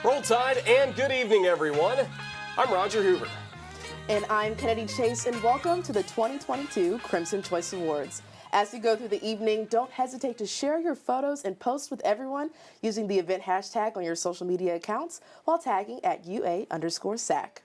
Roll Tide and good evening, everyone. I'm Roger Hoover. And I'm Kennedy Chase, and welcome to the 2022 Crimson Choice Awards. As you go through the evening, don't hesitate to share your photos and post with everyone using the event hashtag on your social media accounts while tagging at UA_SAAC.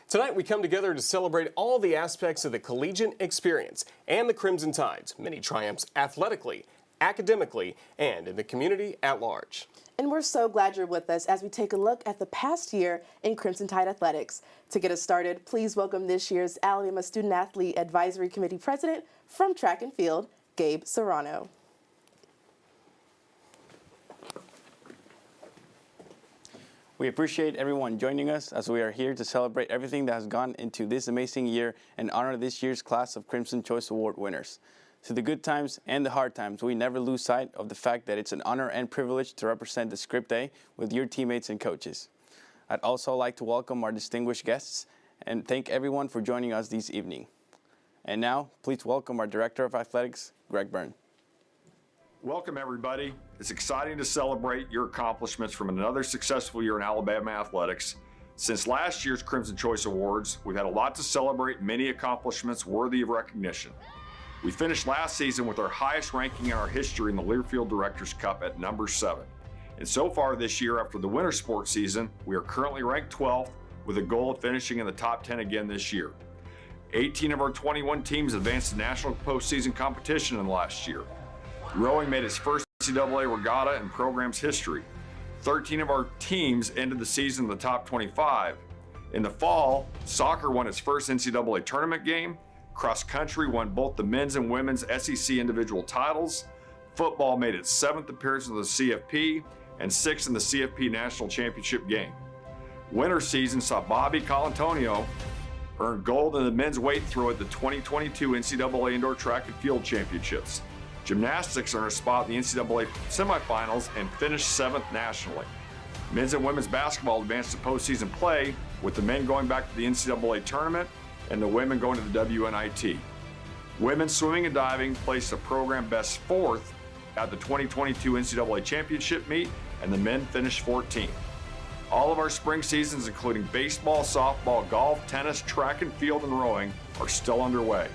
Tonight we come together to celebrate all the aspects of the collegiate experience and the Crimson Tide's many triumphs athletically, academically, and in the community at large. And we're so glad you're with us as we take a look at the past year in Crimson Tide athletics. To get us started, please welcome this year's Alabama Student Athlete Advisory Committee President from Track and Field, Gabe Serrano. We appreciate everyone joining us as we are here to celebrate everything that has gone into this amazing year and honor this year's class of Crimson Choice Award winners. Through the good times and the hard times, we never lose sight of the fact that it's an honor and privilege to represent the Script A with your teammates and coaches. I'd also like to welcome our distinguished guests and thank everyone for joining us this evening. And now, please welcome our Director of Athletics, Greg Byrne. Welcome, everybody. It's exciting to celebrate your accomplishments from another successful year in Alabama athletics. Since last year's Crimson Choice Awards, we've had a lot to celebrate, many accomplishments worthy of recognition. We finished last season with our highest ranking in our history in the Learfield Directors Cup at number 7. And so far this year, after the winter sports season, we are currently ranked 12th with a goal of finishing in the top 10 again this year. 18 of our 21 teams advanced to national postseason competition in the last year. Rowing made its first NCAA regatta in program's history. 13 of our teams ended the season in the top 25. In the fall, soccer won its first NCAA tournament game. Cross country won both the men's and women's SAAC individual titles. Football made its 7th appearance in the CFP and 6th in the CFP National Championship game. Winter season saw Bobby Colantonio earn gold in the men's weight throw at the 2022 NCAA Indoor Track and Field Championships. Gymnastics earned a spot in the NCAA semifinals and finished 7th nationally. Men's and women's basketball advanced to postseason play, with the men going back to the NCAA tournament and the women going to the WNIT. Women's swimming and diving placed a program best 4th at the 2022 NCAA championship meet, and the men finished 14th. All of our spring seasons, including baseball, softball, golf, tennis, track and field, and rowing, are still underway.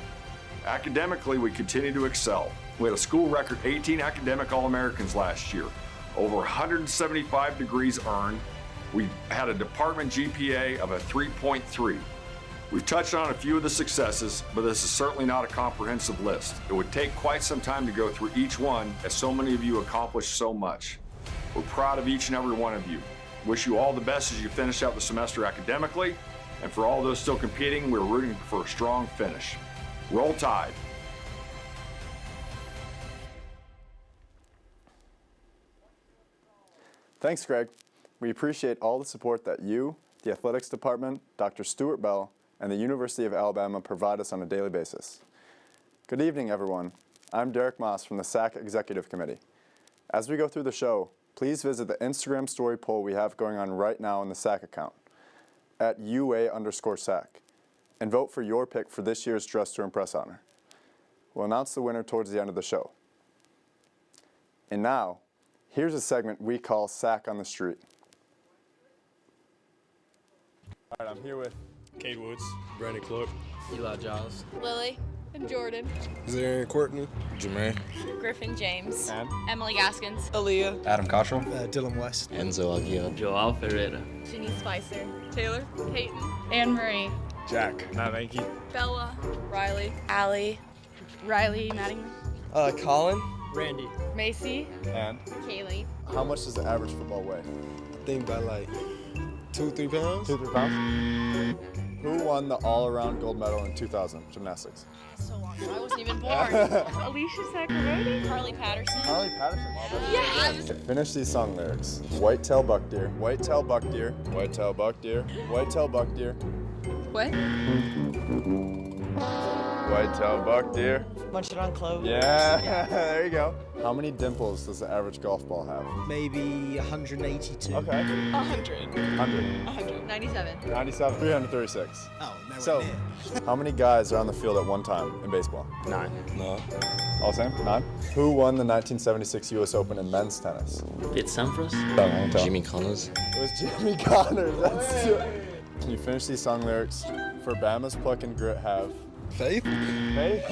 Academically, we continue to excel. We had a school record 18 academic All-Americans last year, over 175 degrees earned. We had a department GPA of a 3.3. We've touched on a few of the successes, but this is certainly not a comprehensive list. It would take quite some time to go through each one, as so many of you accomplished so much. We're proud of each and every one of you. Wish you all the best as you finish out the semester academically, and for all those still competing, we're rooting for a strong finish. Roll Tide. Thanks, Greg. We appreciate all the support that you, the athletics department, Dr. Stuart Bell, and the University of Alabama provide us on a daily basis. Good evening, everyone. I'm Derek Moss from the SAAC Executive Committee. As we go through the show, please visit the Instagram story poll we have going on right now in the SAAC account, at UA_SAAC, and vote for your pick for this year's Dress to Impress honor. We'll announce the winner towards the end of the show. And now, here's a segment we call SAAC on the Street. All right, I'm here with Cade Woods, Brandon Clark, Eli Giles, Lily and Jordan, Zarian Courtney, Jermaine, Griffin James, and Emily Gaskins, Aaliyah, Adam Cottrell, Dylan West, Enzo Aguirre, Joao Ferreira, Jenny Spicer, Taylor, Peyton, Anne Marie, Jack, Matt Anke, Bella, Riley, Allie, Riley Mattingly, Colin, Randy, Macy, and Kaylee. how much does the average football weigh? I think by like 2-3 pounds. 2-3 pounds? Who won the all-around gold medal in 2000 gymnastics? So long ago, I wasn't even born. Alicia Sacramento, Carly Patterson. Harley Patterson. Yes! Finish these song lyrics. White-tail buck deer, white-tail buck deer, white-tail buck deer, white-tail buck deer. What? Whitetail buck deer. Munch it on clover. Yeah, there you go. How many dimples does the average golf ball have? Maybe 182. Okay. 100. 100. 97. 97. 336. Oh, no So, how many guys are on the field at one time in baseball? 9. No. All same? 9? Who won the 1976 U.S. Open in men's tennis? Pete Sampras? Jimmy Connors. It was Jimmy Connors. That's Can you finish these song lyrics? For Bama's pluck and grit have Faith? faith.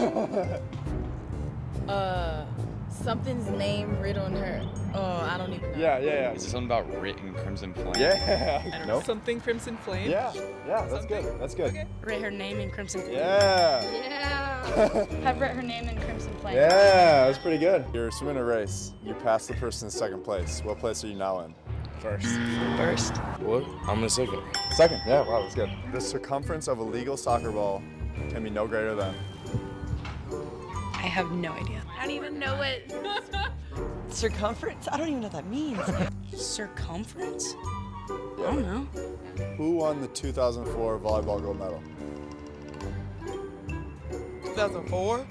Something's name written on her. Oh, I don't even know. Yeah. Is it something about Writ and Crimson Flame? Yeah. Nope. Something Crimson Flame? Yeah. That's good. That's good. Okay. Write her name in Crimson Flame. Yeah. Yeah. Have written her name in Crimson Flame. Yeah, that's pretty good. You're swimming a race. You pass the person in second place. What place are you now in? First. First. What? I'm in second. Second. Yeah. Wow, that's good. The circumference of a legal soccer ball can be no greater than. I have no idea. I don't even know what Circumference? I don't even know what that means. circumference. I don't know. Who won the 2004 volleyball gold medal? 2004?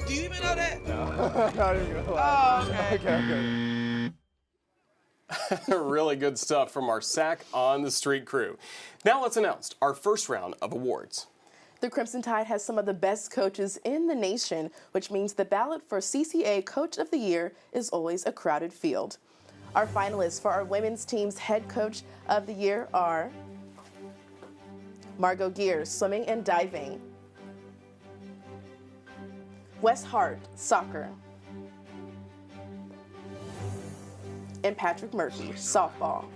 Do you even know that? No. Not even gonna lie. Oh, okay. Okay. Really good stuff from our SAAC on the Street crew. Now let's announce our first round of awards. The Crimson Tide has some of the best coaches in the nation, which means the ballot for CCA Coach of the Year is always a crowded field. Our finalists for our women's team's head coach of the year are Margot Gears, swimming and diving; Wes Hart, soccer; and Patrick Murphy, softball.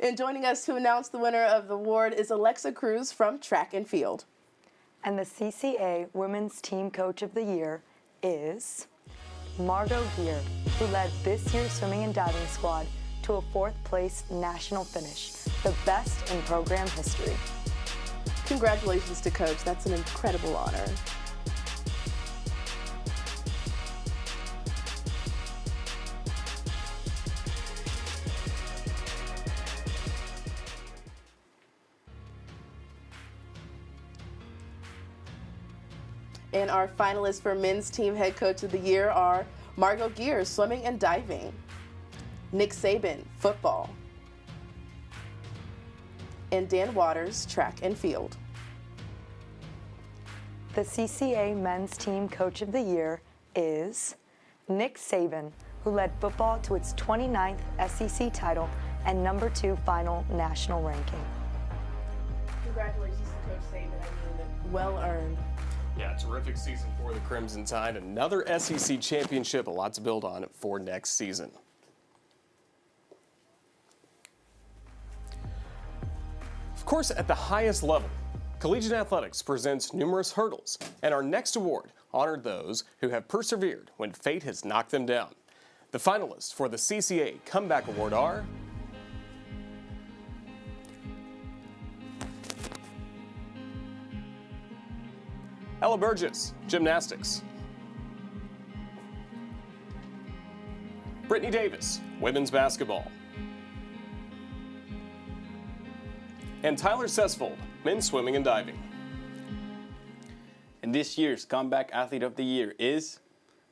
And joining us to announce the winner of the award is Alexa Cruz from track and field. And the CCA Women's Team Coach of the Year is Margot Gear, who led this year's swimming and diving squad to a 4th place national finish, the best in program history. Congratulations to Coach. That's an incredible honor. And our finalists for men's team head coach of the year are Margot Gears, swimming and diving; Nick Saban, football; and Dan Waters, track and field. The CCA Men's Team Coach of the Year is Nick Saban, who led football to its 29th SEC title and number 2 final national ranking. Congratulations to Coach Saban. I mean, well earned. Yeah, terrific season for the Crimson Tide. Another SEC championship, a lot to build on for next season. Of course, at the highest level, collegiate athletics presents numerous hurdles, and our next award honored those who have persevered when fate has knocked them down. The finalists for the CCA Comeback Award are Ella Burgess, gymnastics; Brittany Davis, women's basketball; and Tyler Sesfold, men's swimming and diving. And this year's Comeback Athlete of the Year is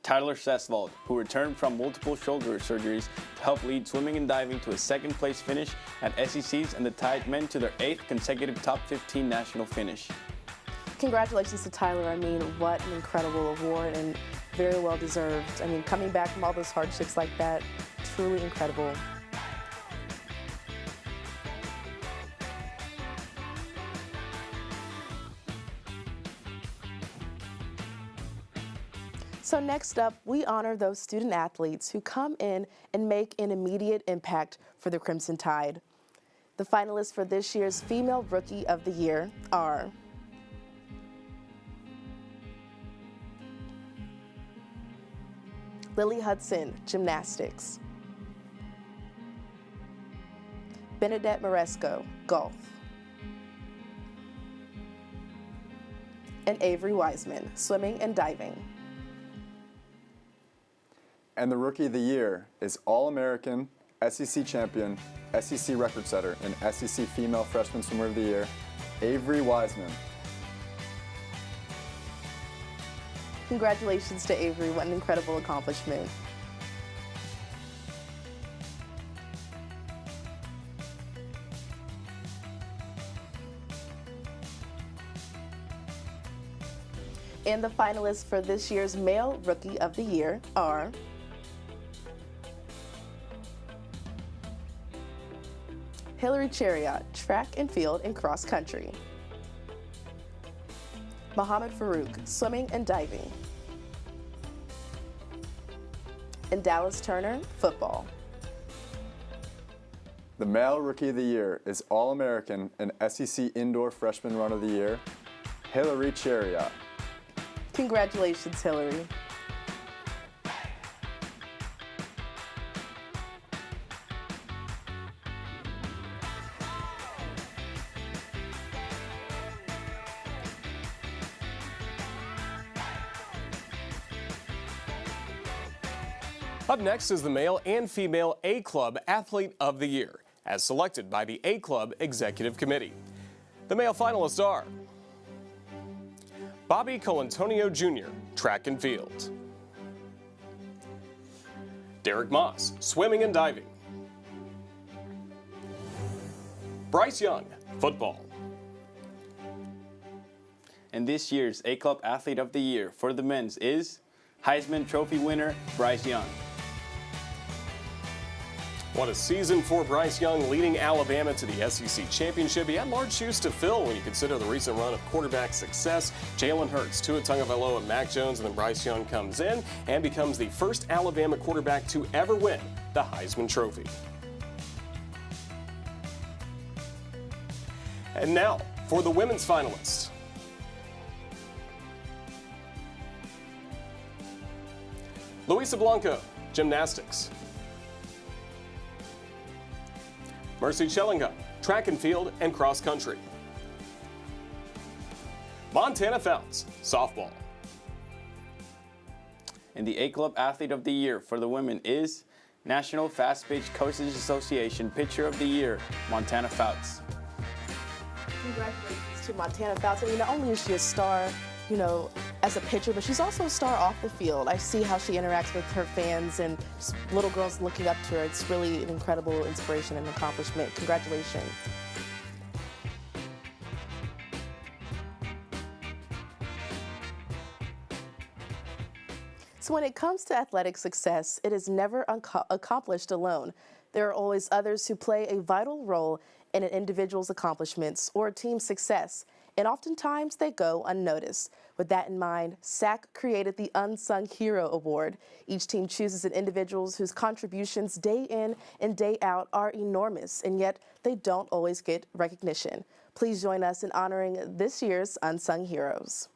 Tyler Sesfold, who returned from multiple shoulder surgeries to help lead swimming and diving to a 2nd place finish at SECs and the Tide men to their 8th consecutive top 15 national finish. Congratulations to Tyler. I mean, what an incredible award and very well deserved. I mean, coming back from all those hardships like that, truly incredible. So next up, we honor those student athletes who come in and make an immediate impact for the Crimson Tide. The finalists for this year's Female Rookie of the Year are Lily Hudson, gymnastics; Benedette Maresco, golf; and Avery Wiseman, swimming and diving. And the Rookie of the Year is All-American, SEC champion, SEC record setter, and SEC Female Freshman Swimmer of the Year, Avery Wiseman. Congratulations to Avery. What an incredible accomplishment. And the finalists for this year's Male Rookie of the Year are Hillary Chariot, track and field and cross country. Muhammad Farouk, swimming and diving. And Dallas Turner, football. The Male Rookie of the Year is All-American and SEC Indoor Freshman Run of the Year, Hillary Chariot. Congratulations, Hillary. Up next is the Male and Female A Club Athlete of the Year, as selected by the A Club Executive Committee. The male finalists are Bobby Colantonio Jr., track and field. Derek Moss, swimming and diving. Bryce Young, football. And this year's A Club Athlete of the Year for the men's is Heisman Trophy winner Bryce Young. What a season for Bryce Young, leading Alabama to the SEC Championship. He had large shoes to fill when you consider the recent run of quarterback success. Jalen Hurts, Tua Tagovailoa, and Mac Jones, and then Bryce Young comes in and becomes the first Alabama quarterback to ever win the Heisman Trophy. And now for the women's finalists. Luisa Blanco, gymnastics. Mercy Chellingham, track and field and cross country. Montana Fouts, softball. And the A Club Athlete of the Year for the women is National Fast Pitch Coaches Association Pitcher of the Year, Montana Fouts. Congratulations to Montana Fouts. I mean, not only is she a star, as a pitcher, but she's also a star off the field. I see how she interacts with her fans and just little girls looking up to her. It's really an incredible inspiration and accomplishment. Congratulations. So when it comes to athletic success, it is never accomplished alone. There are always others who play a vital role in an individual's accomplishments or a team's success, and oftentimes they go unnoticed. With that in mind, SAAC created the Unsung Hero Award. Each team chooses individuals whose contributions day in and day out are enormous, and yet they don't always get recognition. Please join us in honoring this year's Unsung Heroes.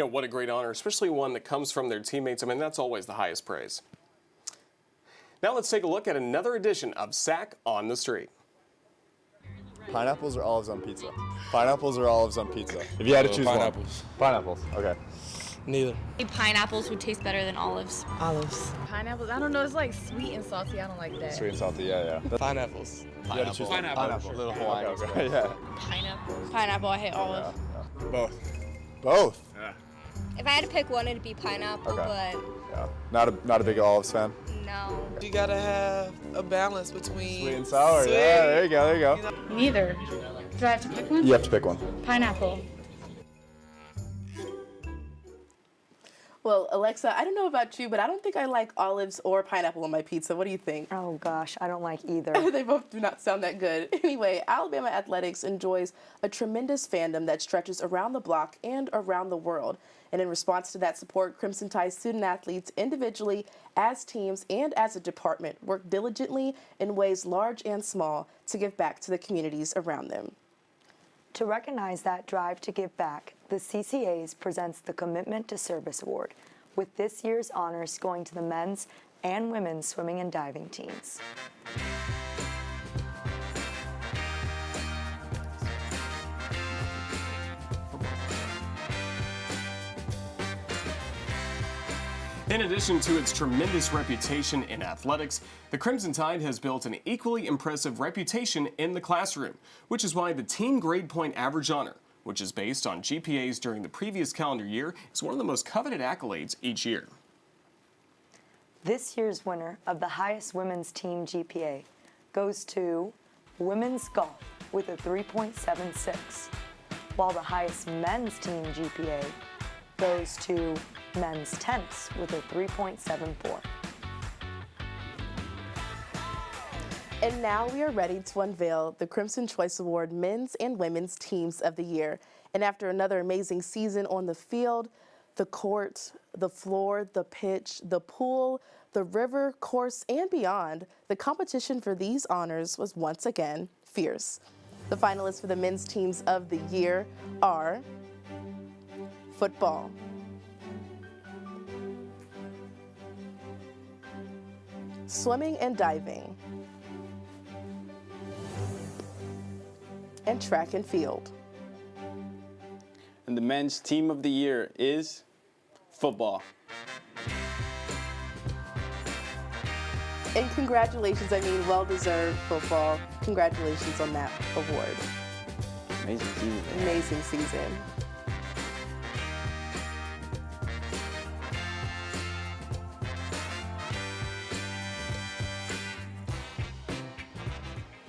What a great honor, especially one that comes from their teammates. I mean, that's always the highest praise. Now let's take a look at another edition of SAAC on the Street. Pineapples or olives on pizza? Pineapples or olives on pizza? If you had to choose pineapples. one. Pineapples. Okay. Neither. Pineapples would taste better than olives. Olives. Pineapples, I don't know, it's like sweet and salty. I don't like that. Sweet and salty, yeah. Pineapples. You had to choose one. Pineapple. A little Hawaiian. Okay, yeah. Pineapple. Pineapple, I hate olive. Both. Both? If I had to pick one, it'd be pineapple, Okay. Yeah. Not a big olives fan? but no. You gotta have a balance between Sweet and sour, sweet. yeah, there you go. Neither. Do I have to pick one? You have to pick one. Pineapple. Well, Alexa, I don't know about you, but I don't think I like olives or pineapple on my pizza. What do you think? Oh gosh, I don't like either. They both do not sound that good. Anyway, Alabama athletics enjoys a tremendous fandom that stretches around the block and around the world. And in response to that support, Crimson Tide student athletes individually, as teams, and as a department work diligently in ways large and small to give back to the communities around them. To recognize that drive to give back, the CCAs presents the Commitment to Service Award, with this year's honors going to the men's and women's swimming and diving teams. In addition to its tremendous reputation in athletics, the Crimson Tide has built an equally impressive reputation in the classroom, which is why the team grade point average honor, which is based on GPAs during the previous calendar year, is one of the most coveted accolades each year. This year's winner of the highest women's team GPA goes to women's golf with a 3.76, while the highest men's team GPA goes to men's tennis with a 3.74. And now we are ready to unveil the Crimson Choice Award Men's and Women's Teams of the Year. And after another amazing season on the field, the court, the floor, the pitch, the pool, the river, course, and beyond, the competition for these honors was once again fierce. The finalists for the Men's Teams of the Year are football, swimming and diving, and track and field. And the men's team of the year is football. And congratulations, well-deserved football. Congratulations on that award. Amazing season. Amazing season.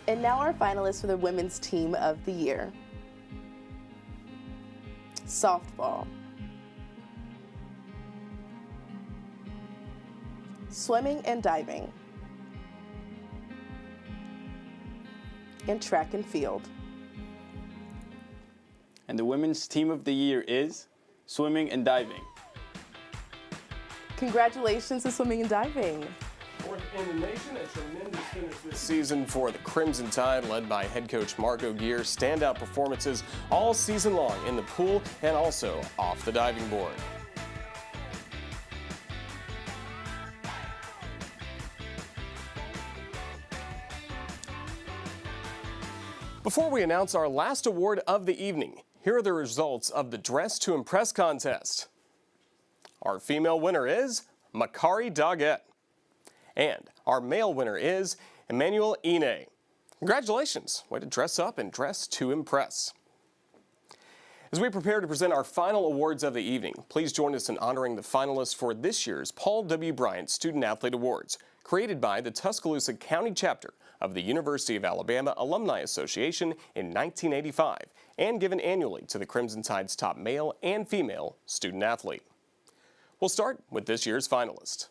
And now our finalists for the Women's Team of the Year. Softball, swimming and diving, and track and field. And the women's team of the year is swimming and diving. Congratulations to swimming and diving. Fourth in the nation, a tremendous finish this season for the Crimson Tide, led by head coach Marco Gear. Standout performances all season long in the pool and also off the diving board. Before we announce our last award of the evening, here are the results of the Dress to Impress contest. Our female winner is Makari Doggett. And our male winner is Emmanuel Ine. Congratulations. Way to dress up and dress to impress. As we prepare to present our final awards of the evening, please join us in honoring the finalists for this year's Paul W. Bryant Student Athlete Awards, created by the Tuscaloosa County Chapter of the University of Alabama Alumni Association in 1985, and given annually to the Crimson Tide's top male and female student athlete. We'll start with this year's finalist.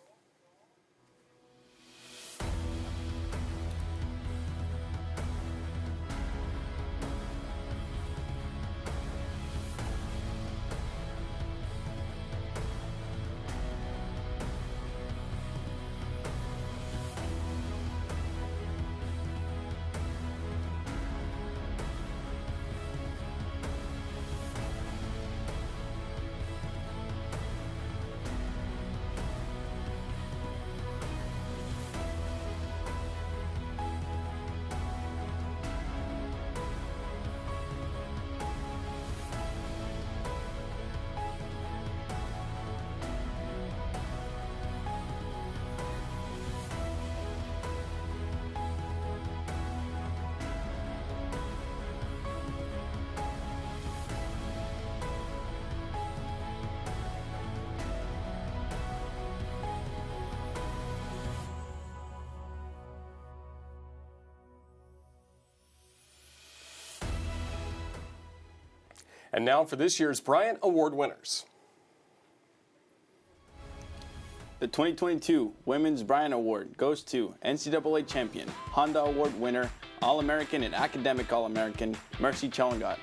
And now for this year's Bryant Award winners. The 2022 Women's Bryant Award goes to NCAA champion, Honda Award winner, All-American and Academic All-American, Mercy Challengat.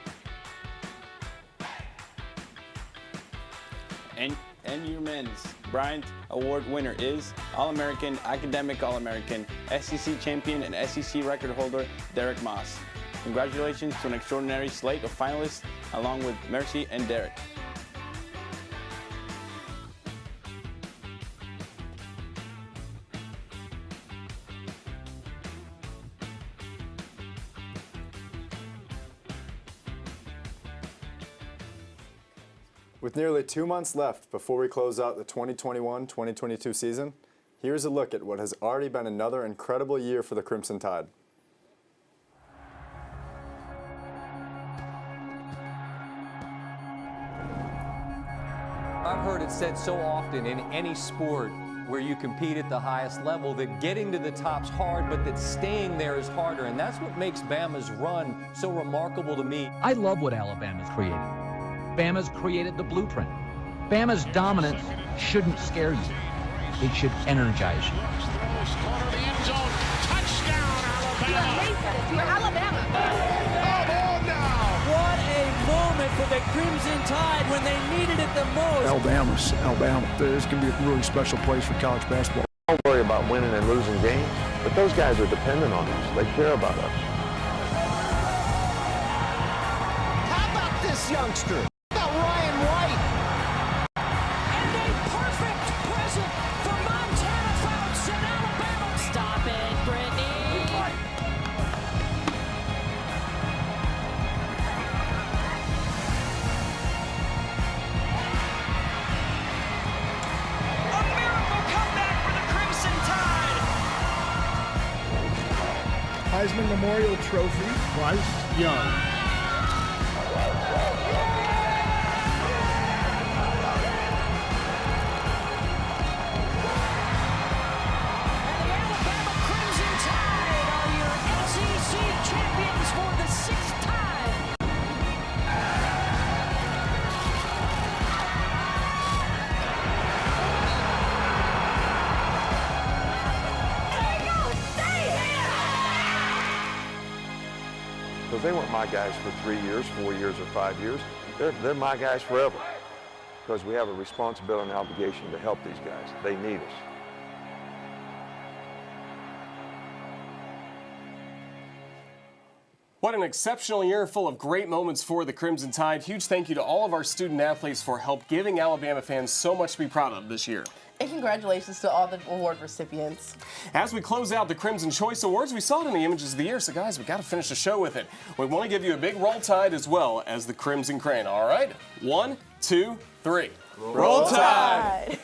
And your men's Bryant Award winner is All-American, Academic All-American, SEC champion and SEC record holder, Derek Moss. Congratulations to an extraordinary slate of finalists along with Mercy and Derek. With nearly 2 months left before we close out the 2021-2022 season, here's a look at what has already been another incredible year for the Crimson Tide. I've heard it said so often in any sport where you compete at the highest level that getting to the top's hard, but that staying there is harder. And that's what makes Bama's run so remarkable to me. I love what Alabama's created. Bama's created the blueprint. Bama's dominance shouldn't scare you. It should energize you. What a moment for the Crimson Tide when they needed it the most. Alabama. It's going to be a really special place for college basketball. Don't worry about winning and losing games, but those guys are dependent on us. They care about us. How about this youngster? How about Ryan White? And a perfect present for Montana Fouts and Alabama. Stop it, Brittany. Heisman Memorial Trophy, Bryce Young. Because they weren't my guys for 3 years, 4 years, or 5 years. They're my guys forever. Because we have a responsibility and obligation to help these guys. They need us. What an exceptional year full of great moments for the Crimson Tide. Huge thank you to all of our student athletes for help giving Alabama fans so much to be proud of this year. And congratulations to all the award recipients. As we close out the Crimson Choice Awards, we saw it in the images of the year, so guys, we got to finish the show with it. We want to give you a big Roll Tide as well as the Crimson Crane. All right, 1, 2, 3. Roll Tide!